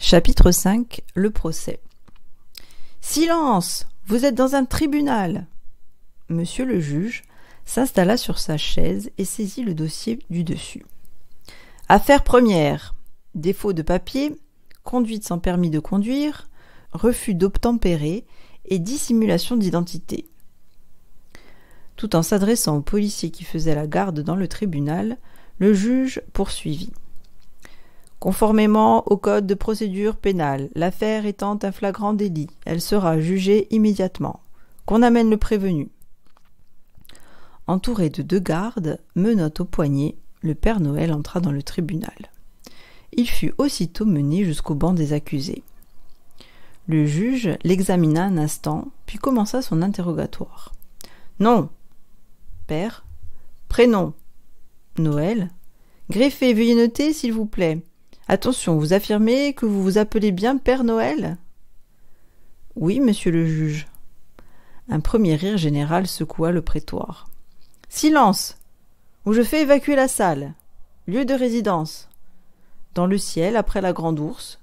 Chapitre 5. Le procès. Silence! Vous êtes dans un tribunal! Monsieur le juge s'installa sur sa chaise et saisit le dossier du dessus. Affaire première. Défaut de papier, conduite sans permis de conduire, refus d'obtempérer et dissimulation d'identité. Tout en s'adressant au policier qui faisait la garde dans le tribunal, le juge poursuivit. Conformément au code de procédure pénale, l'affaire étant un flagrant délit, elle sera jugée immédiatement. Qu'on amène le prévenu. Entouré de 2 gardes, menottes au poignet, le Père Noël entra dans le tribunal. Il fut aussitôt mené jusqu'au banc des accusés. Le juge l'examina un instant, puis commença son interrogatoire. Nom. Père. Prénom. Noël. Greffier, veuillez noter, s'il vous plaît. Attention, vous affirmez que vous vous appelez bien Père Noël? Oui, monsieur le juge. Un premier rire général secoua le prétoire. Silence! Ou je fais évacuer la salle. Lieu de résidence. Dans le ciel, après la grande ours.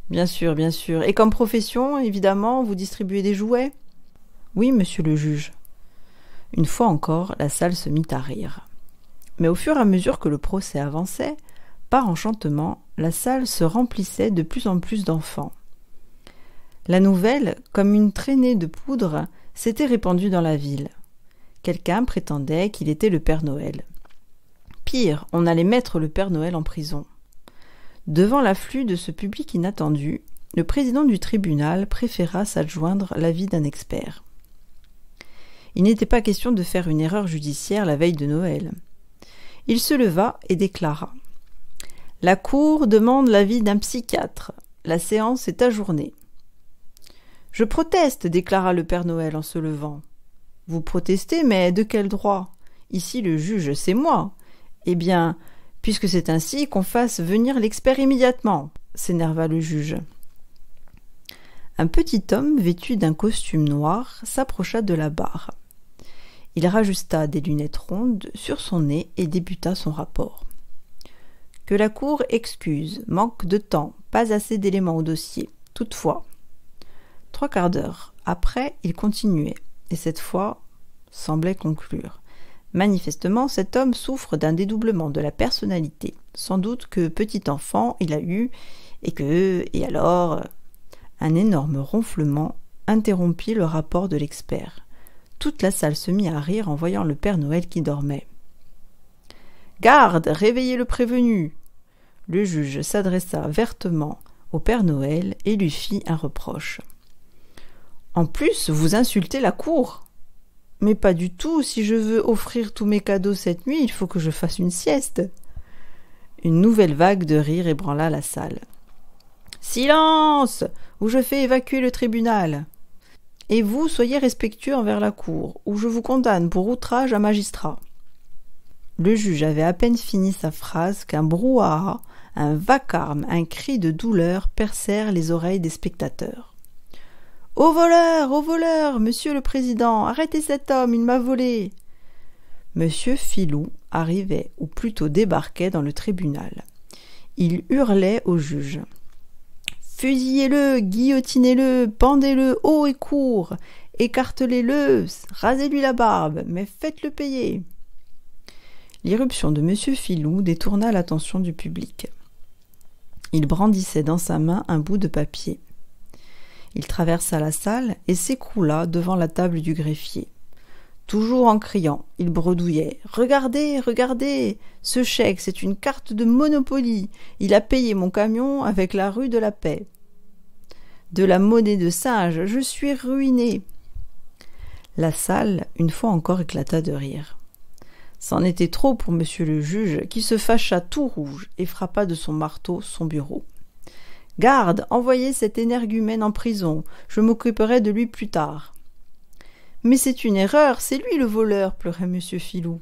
Bien sûr, bien sûr. Et comme profession, évidemment, vous distribuez des jouets? Oui, monsieur le juge. Une fois encore, la salle se mit à rire. Mais au fur et à mesure que le procès avançait, par enchantement, la salle se remplissait de plus en plus d'enfants. La nouvelle, comme une traînée de poudre, s'était répandue dans la ville. Quelqu'un prétendait qu'il était le Père Noël. Pire, on allait mettre le Père Noël en prison. Devant l'afflux de ce public inattendu, le président du tribunal préféra s'adjoindre l'avis d'un expert. Il n'était pas question de faire une erreur judiciaire la veille de Noël. Il se leva et déclara. La Cour demande l'avis d'un psychiatre. La séance est ajournée. Je proteste, déclara le Père Noël en se levant. Vous protestez, mais de quel droit? Ici le juge, c'est moi. Eh bien, puisque c'est ainsi, qu'on fasse venir l'expert immédiatement, s'énerva le juge. Un petit homme vêtu d'un costume noir s'approcha de la barre. Il rajusta des lunettes rondes sur son nez et débuta son rapport. Que la Cour excuse, manque de temps, pas assez d'éléments au dossier. Toutefois, 3/4 d'heure après, il continuait, et cette fois, semblait conclure. Manifestement, cet homme souffre d'un dédoublement de la personnalité. Sans doute que petit enfant il a eu, et alors, un énorme ronflement interrompit le rapport de l'expert. Toute la salle se mit à rire en voyant le Père Noël qui dormait. Garde, réveillez le prévenu. Le juge s'adressa vertement au Père Noël et lui fit un reproche. En plus, vous insultez la cour. Mais pas du tout, si je veux offrir tous mes cadeaux cette nuit, il faut que je fasse une sieste. Une nouvelle vague de rire ébranla la salle. Silence, ou je fais évacuer le tribunal. Et vous, soyez respectueux envers la cour, ou je vous condamne pour outrage à magistrat. Le juge avait à peine fini sa phrase qu'un brouhaha, un vacarme, un cri de douleur percèrent les oreilles des spectateurs. « Au voleur, monsieur le président, arrêtez cet homme, il m'a volé !» Monsieur Filou arrivait, ou plutôt débarquait dans le tribunal. Il hurlait au juge. « Fusillez-le, guillotinez-le, pendez-le haut et court, écartelez-le, rasez-lui la barbe, mais faites-le payer !» L'irruption de monsieur Filou détourna l'attention du public. Il brandissait dans sa main un bout de papier. Il traversa la salle et s'écroula devant la table du greffier. Toujours en criant, il bredouillait « Regardez, regardez, ce chèque, c'est une carte de Monopoly. Il a payé mon camion avec la rue de la Paix. De la monnaie de singe, je suis ruiné. » La salle, une fois encore, éclata de rire. C'en était trop pour monsieur le juge, qui se fâcha tout rouge et frappa de son marteau son bureau. « Garde, envoyez cet énergumène en prison, je m'occuperai de lui plus tard. »« Mais c'est une erreur, c'est lui le voleur, pleurait monsieur Filou. »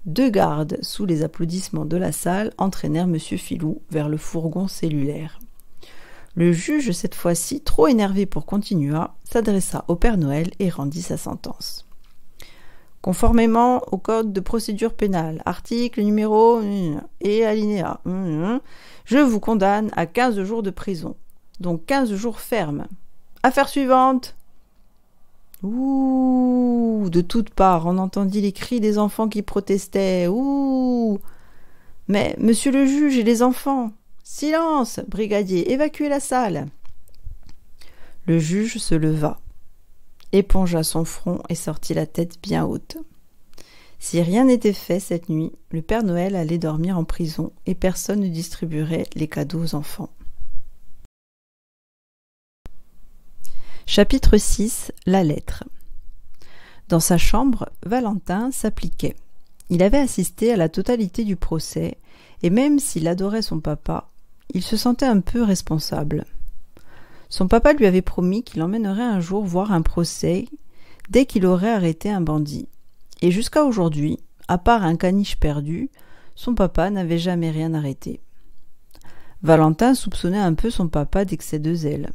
2 gardes, sous les applaudissements de la salle, entraînèrent monsieur Filou vers le fourgon cellulaire. Le juge, cette fois-ci, trop énervé pour continuer, s'adressa au Père Noël et rendit sa sentence. Conformément au code de procédure pénale, article numéro et alinéa, je vous condamne à 15 jours de prison, donc 15 jours fermes. Affaire suivante. Ouh, de toutes parts, on entendit les cris des enfants qui protestaient. Ouh. Mais, monsieur le juge et les enfants, silence, brigadier, évacuez la salle. Le juge se leva, épongea son front et sortit la tête bien haute. Si rien n'était fait cette nuit, le Père Noël allait dormir en prison et personne ne distribuerait les cadeaux aux enfants. Chapitre 6. La lettre. Dans sa chambre, Valentin s'appliquait. Il avait assisté à la totalité du procès, et même s'il adorait son papa, il se sentait un peu responsable. Son papa lui avait promis qu'il l'emmènerait un jour voir un procès dès qu'il aurait arrêté un bandit. Et jusqu'à aujourd'hui, à part un caniche perdu, son papa n'avait jamais rien arrêté. Valentin soupçonnait un peu son papa d'excès de zèle.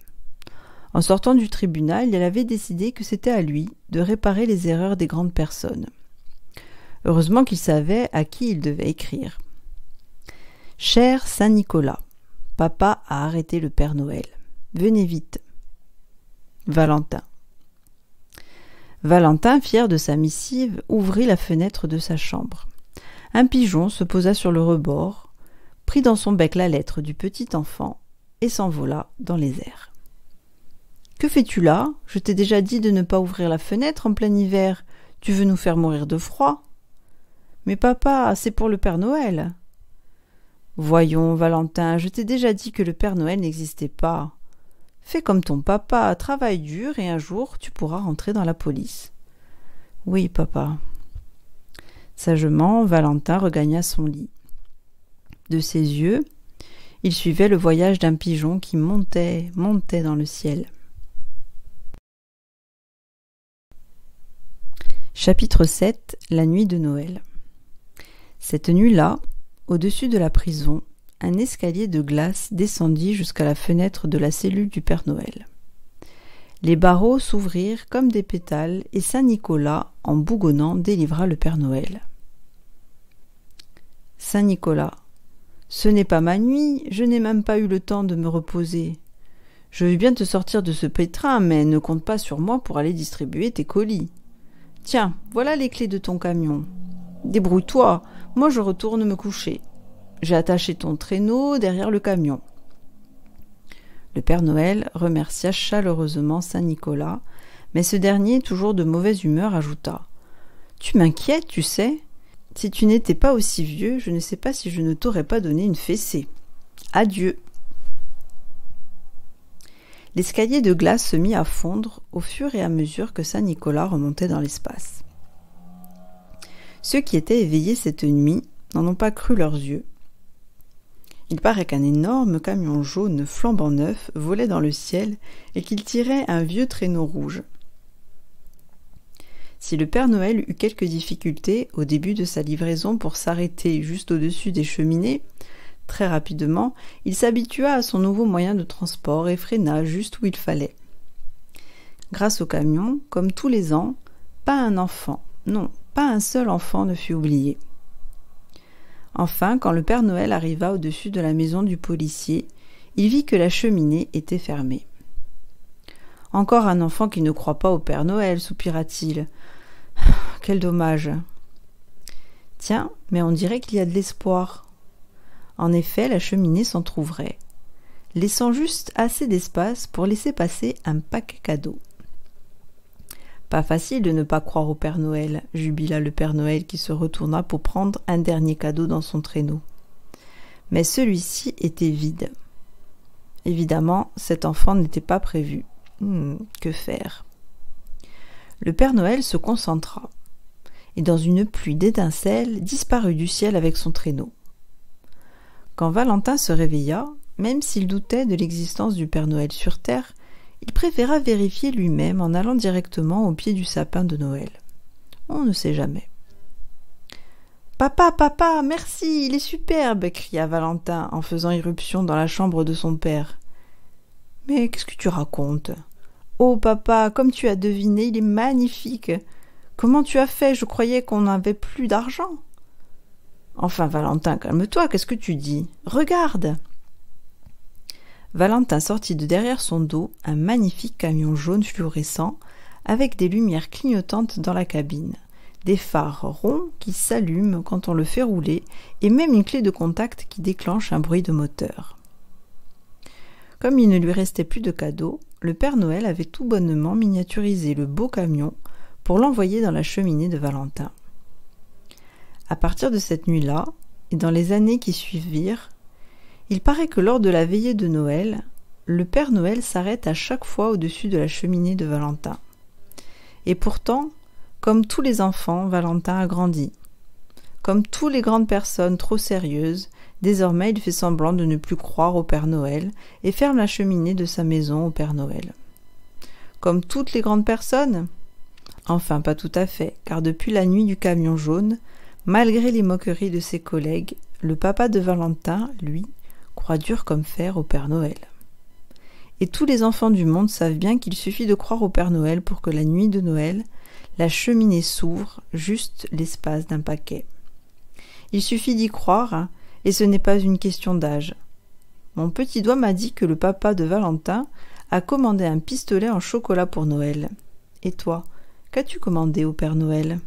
En sortant du tribunal, il avait décidé que c'était à lui de réparer les erreurs des grandes personnes. Heureusement qu'il savait à qui il devait écrire. « Cher Saint-Nicolas, papa a arrêté le Père Noël. Venez vite. Valentin. » Valentin, fier de sa missive, ouvrit la fenêtre de sa chambre. Un pigeon se posa sur le rebord, prit dans son bec la lettre du petit enfant et s'envola dans les airs. « Que fais-tu là? Je t'ai déjà dit de ne pas ouvrir la fenêtre en plein hiver. Tu veux nous faire mourir de froid? »« Mais papa, c'est pour le Père Noël. »« Voyons, Valentin, je t'ai déjà dit que le Père Noël n'existait pas. Fais comme ton papa, travaille dur et un jour tu pourras rentrer dans la police. »« Oui, papa. » Sagement, Valentin regagna son lit. De ses yeux, il suivait le voyage d'un pigeon qui montait dans le ciel. Chapitre 7. La nuit de Noël. Cette nuit-là, au-dessus de la prison, un escalier de glace descendit jusqu'à la fenêtre de la cellule du Père Noël. Les barreaux s'ouvrirent comme des pétales et Saint-Nicolas, en bougonnant, délivra le Père Noël. « Saint-Nicolas, ce n'est pas ma nuit, je n'ai même pas eu le temps de me reposer. Je veux bien te sortir de ce pétrin, mais ne compte pas sur moi pour aller distribuer tes colis. Tiens, voilà les clés de ton camion. Débrouille-toi, moi je retourne me coucher. J'ai attaché ton traîneau derrière le camion. » Le Père Noël remercia chaleureusement Saint-Nicolas, mais ce dernier, toujours de mauvaise humeur, ajouta « Tu m'inquiètes, tu sais. Si tu n'étais pas aussi vieux, je ne sais pas si je ne t'aurais pas donné une fessée. Adieu. » L'escalier de glace se mit à fondre au fur et à mesure que Saint-Nicolas remontait dans l'espace. Ceux qui étaient éveillés cette nuit n'en ont pas cru leurs yeux. Il paraît qu'un énorme camion jaune flambant neuf volait dans le ciel et qu'il tirait un vieux traîneau rouge. Si le Père Noël eut quelques difficultés au début de sa livraison pour s'arrêter juste au-dessus des cheminées, très rapidement, il s'habitua à son nouveau moyen de transport et freina juste où il fallait. Grâce au camion, comme tous les ans, pas un enfant, non, pas un seul enfant ne fut oublié. Enfin, quand le Père Noël arriva au-dessus de la maison du policier, il vit que la cheminée était fermée. « Encore un enfant qui ne croit pas au Père Noël, soupira-t-il. Quel dommage. Tiens, mais on dirait qu'il y a de l'espoir. » En effet, la cheminée s'entrouvrait, laissant juste assez d'espace pour laisser passer un paquet cadeau. Pas facile de ne pas croire au Père Noël, jubila le Père Noël qui se retourna pour prendre un dernier cadeau dans son traîneau. Mais celui-ci était vide. Évidemment, cet enfant n'était pas prévu. Que faire? Le Père Noël se concentra, et dans une pluie d'étincelles, disparut du ciel avec son traîneau. Quand Valentin se réveilla, même s'il doutait de l'existence du Père Noël sur Terre, il préféra vérifier lui-même en allant directement au pied du sapin de Noël. On ne sait jamais. « Papa, papa, merci, il est superbe !» cria Valentin en faisant irruption dans la chambre de son père. « Mais qu'est-ce que tu racontes ? Oh papa, comme tu as deviné, il est magnifique ! Comment tu as fait? Je croyais qu'on n'avait plus d'argent. Enfin, Valentin, calme-toi, qu'est-ce que tu dis? Regarde! Valentin sortit de derrière son dos un magnifique camion jaune fluorescent avec des lumières clignotantes dans la cabine, des phares ronds qui s'allument quand on le fait rouler et même une clé de contact qui déclenche un bruit de moteur. Comme il ne lui restait plus de cadeaux, le Père Noël avait tout bonnement miniaturisé le beau camion pour l'envoyer dans la cheminée de Valentin. À partir de cette nuit-là, et dans les années qui suivirent, il paraît que lors de la veillée de Noël, le Père Noël s'arrête à chaque fois au-dessus de la cheminée de Valentin. Et pourtant, comme tous les enfants, Valentin a grandi. Comme toutes les grandes personnes trop sérieuses, désormais il fait semblant de ne plus croire au Père Noël et ferme la cheminée de sa maison au Père Noël. Comme toutes les grandes personnes? Enfin, pas tout à fait, car depuis la nuit du camion jaune, malgré les moqueries de ses collègues, le papa de Valentin, lui, croit dur comme fer au Père Noël. Et tous les enfants du monde savent bien qu'il suffit de croire au Père Noël pour que la nuit de Noël, la cheminée s'ouvre juste l'espace d'un paquet. Il suffit d'y croire, et ce n'est pas une question d'âge. Mon petit doigt m'a dit que le papa de Valentin a commandé un pistolet en chocolat pour Noël. Et toi, qu'as-tu commandé au Père Noël ?